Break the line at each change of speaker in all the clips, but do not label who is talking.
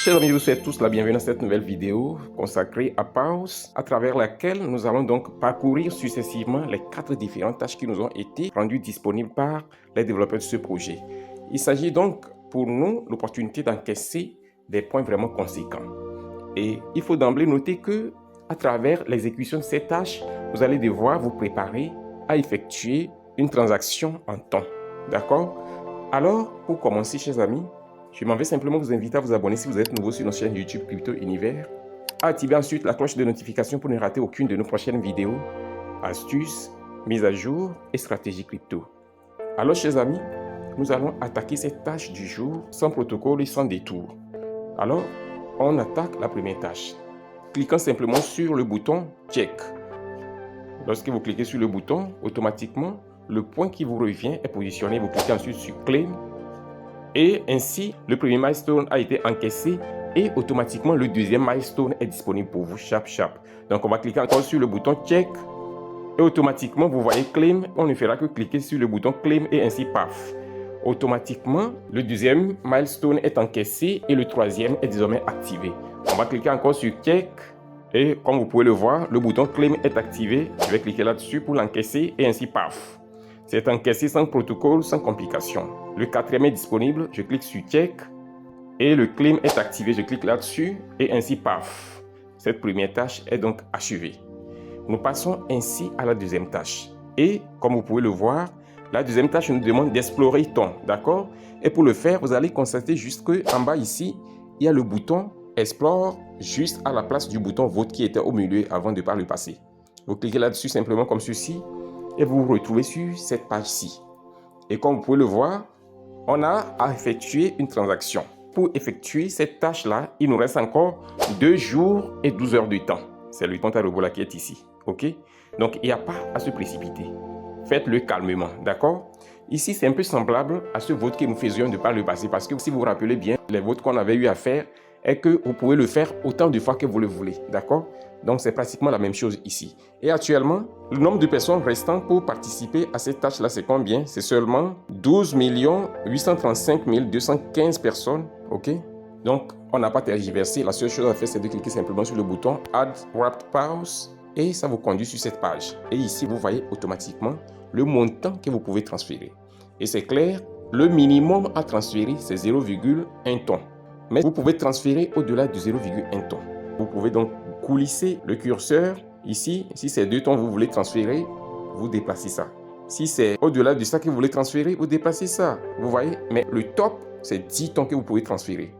Chers amis, je vous souhaite tous la bienvenue dans cette nouvelle vidéo consacrée à Pause, à travers laquelle nous allons donc parcourir successivement les 4 différentes tâches qui nous ont été rendues disponibles par les développeurs de ce projet. Il s'agit donc pour nous l'opportunité d'encaisser des points vraiment conséquents. Et il faut d'emblée noter que à travers l'exécution de ces tâches, vous allez devoir vous préparer à effectuer une transaction en temps. D'accord? Alors, pour commencer, chers amis, je m'en vais simplement vous inviter à vous abonner si vous êtes nouveau sur notre chaîne YouTube Crypto Univers, à activer ensuite la cloche de notification pour ne rater aucune de nos prochaines vidéos, astuces, mises à jour et stratégies crypto. Alors, chers amis, nous allons attaquer cette tâche du jour sans protocole et sans détour. Alors, on attaque la première tâche. Cliquant simplement sur le bouton Check. Lorsque vous cliquez sur le bouton, automatiquement, le point qui vous revient est positionné. Vous cliquez ensuite sur Claim. Et ainsi, le premier milestone a été encaissé et automatiquement, le deuxième milestone est disponible pour vous. Chap. Donc, on va cliquer encore sur le bouton Check. Et automatiquement, vous voyez Claim. On ne fera que cliquer sur le bouton Claim et ainsi, paf. Automatiquement, le deuxième milestone est encaissé et le troisième est désormais activé. On va cliquer encore sur Check. Et comme vous pouvez le voir, le bouton Claim est activé. Je vais cliquer là-dessus pour l'encaisser et ainsi, paf. C'est encaissé sans protocole, sans complication. Le quatrième est disponible, je clique sur Check et le claim est activé, je clique là-dessus et ainsi, paf. Cette première tâche est donc achevée. Nous passons ainsi à la deuxième tâche. Et comme vous pouvez le voir, la deuxième tâche nous demande d'explorer ton, d'accord? Et pour le faire, vous allez constater juste qu'en bas ici, il y a le bouton Explore juste à la place du bouton Vote qui était au milieu avant de par le passer. Vous cliquez là-dessus simplement comme ceci. Et vous vous retrouvez sur cette page-ci. Et comme vous pouvez le voir, on a à effectuer une transaction. Pour effectuer cette tâche-là, il nous reste encore 2 jours et 12 heures de temps. C'est le compte à rebours là qui est ici. OK? Donc, il n'y a pas à se précipiter. Faites-le calmement. D'accord? Ici, c'est un peu semblable à ce vote que nous faisions de par le passé. Parce que si vous vous rappelez bien, les votes qu'on avait eu à faire est que vous pouvez le faire autant de fois que vous le voulez. D'accord? Donc, c'est pratiquement la même chose ici. Et actuellement, le nombre de personnes restant pour participer à cette tâche-là, c'est combien? C'est seulement 12 835 215 personnes. OK? Donc, on n'a pas tergiversé. La seule chose à faire, c'est de cliquer simplement sur le bouton Add Wrapped Pause et ça vous conduit sur cette page. Et ici, vous voyez automatiquement le montant que vous pouvez transférer. Et c'est clair, le minimum à transférer, c'est 0,1 ton. Mais vous pouvez transférer au-delà de 0,1 ton. Vous pouvez donc coulisser le curseur ici. Si c'est 2 tons, vous voulez transférer, vous déplacez ça. Si c'est au-delà de ça que vous voulez transférer, vous déplacez ça. Vous voyez? Mais le top, c'est 10 tons que vous pouvez transférer.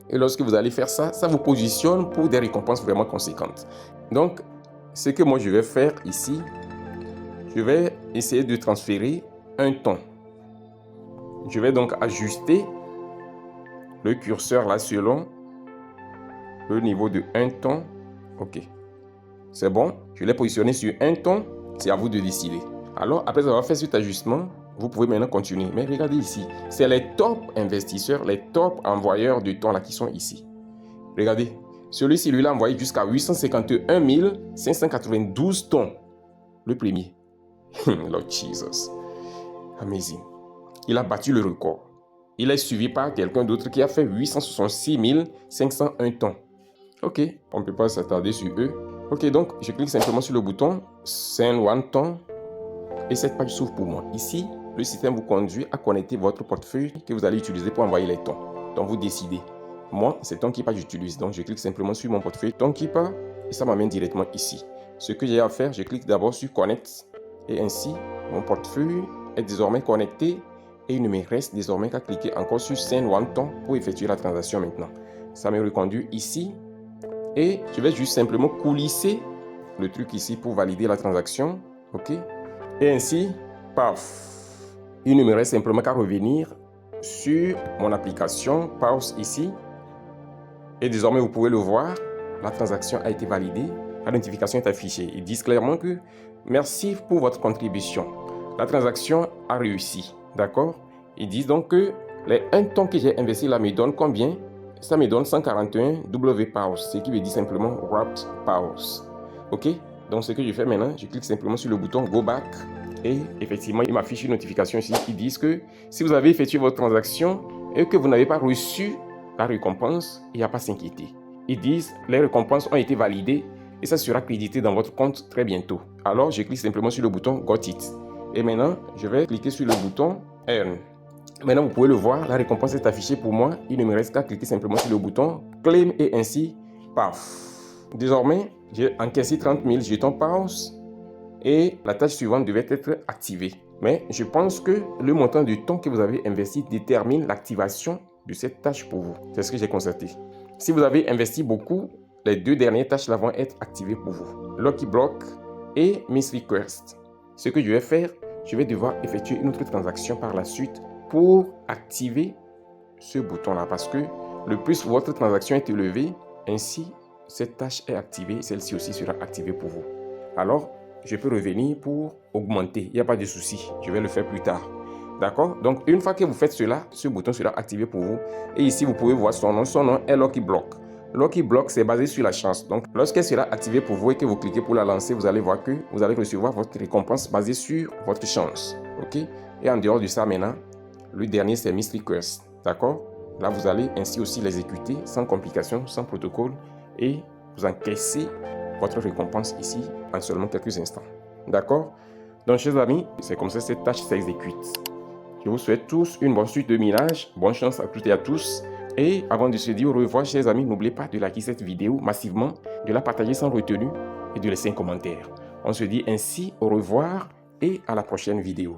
Et lorsque vous allez faire ça, ça vous positionne pour des récompenses vraiment conséquentes. Donc, ce que moi je vais faire ici, je vais essayer de transférer 1 ton. Je vais donc ajuster le curseur là selon le niveau de 1 ton. OK. C'est bon. Je l'ai positionné sur 1 ton. C'est à vous de décider. Alors, après avoir fait cet ajustement, vous pouvez maintenant continuer. Mais regardez ici. C'est les top investisseurs, les top envoyeurs de tons là qui sont ici. Regardez. Celui-ci, lui, a envoyé jusqu'à 851 592 tons. Le premier. Lord Jesus. Amazing. Il a battu le record. Il est suivi par quelqu'un d'autre qui a fait 866 501 tons. OK, on ne peut pas s'attarder sur eux. OK, donc je clique simplement sur le bouton Send One Ton et cette page s'ouvre pour moi. Ici, le système vous conduit à connecter votre portefeuille que vous allez utiliser pour envoyer les tons. Donc vous décidez. Moi, c'est Tonkeeper que j'utilise. Donc je clique simplement sur mon portefeuille Tonkeeper et ça m'amène directement ici. Ce que j'ai à faire, je clique d'abord sur Connect et ainsi mon portefeuille est désormais connecté et il ne me reste désormais qu'à cliquer encore sur Send One Ton pour effectuer la transaction maintenant. Ça me reconduit ici. Et je vais juste simplement coulisser le truc ici pour valider la transaction. OK? Et ainsi, paf, il ne me reste simplement qu'à revenir sur mon application Pause ici. Et désormais, vous pouvez le voir, la transaction a été validée. La notification est affichée. Ils disent clairement que merci pour votre contribution. La transaction a réussi. D'accord? Ils disent donc que les 1 ton que j'ai investi là me donne combien? Ça me donne 141 W Pause, ce qui veut dire simplement Wrapped Pause. OK? Donc, ce que je fais maintenant, je clique simplement sur le bouton Go Back. Et effectivement, il m'affiche une notification ici qui dit que si vous avez effectué votre transaction et que vous n'avez pas reçu la récompense, il n'y a pas à s'inquiéter. Ils disent les récompenses ont été validées et ça sera crédité dans votre compte très bientôt. Alors, je clique simplement sur le bouton Got It. Et maintenant, je vais cliquer sur le bouton Earn. Maintenant, vous pouvez le voir, la récompense est affichée pour moi. Il ne me reste qu'à cliquer simplement sur le bouton Claim et ainsi, paf. Désormais, j'ai encaissé 30 000 jetons PAOS et la tâche suivante devait être activée. Mais je pense que le montant du temps que vous avez investi détermine l'activation de cette tâche pour vous. C'est ce que j'ai constaté. Si vous avez investi beaucoup, les deux dernières tâches là vont être activées pour vous. Lucky Block et Miss Request. Ce que je vais faire, je vais devoir effectuer une autre transaction par la suite pour activer ce bouton-là. Parce que le plus votre transaction est élevée, ainsi cette tâche est activée, celle-ci aussi sera activée pour vous. Alors, je peux revenir pour augmenter. Il n'y a pas de souci, je vais le faire plus tard. D'accord? Donc, une fois que vous faites cela, ce bouton sera activé pour vous. Et ici, vous pouvez voir son nom. Son nom est Lucky Block. Lucky Block, c'est basé sur la chance. Donc, lorsqu'elle sera activée pour vous et que vous cliquez pour la lancer, vous allez voir que vous allez recevoir votre récompense basée sur votre chance. OK? Et en dehors de ça, maintenant, le dernier, c'est Mystery Quest. D'accord? Là, vous allez ainsi aussi l'exécuter sans complication, sans protocole. Et vous encaissez votre récompense ici en seulement quelques instants. D'accord? Donc, chers amis, c'est comme ça que cette tâche s'exécute. Je vous souhaite tous une bonne suite de minage. Bonne chance à toutes et à tous. Et avant de se dire au revoir, chers amis, n'oubliez pas de liker cette vidéo massivement, de la partager sans retenue et de laisser un commentaire. On se dit ainsi au revoir et à la prochaine vidéo.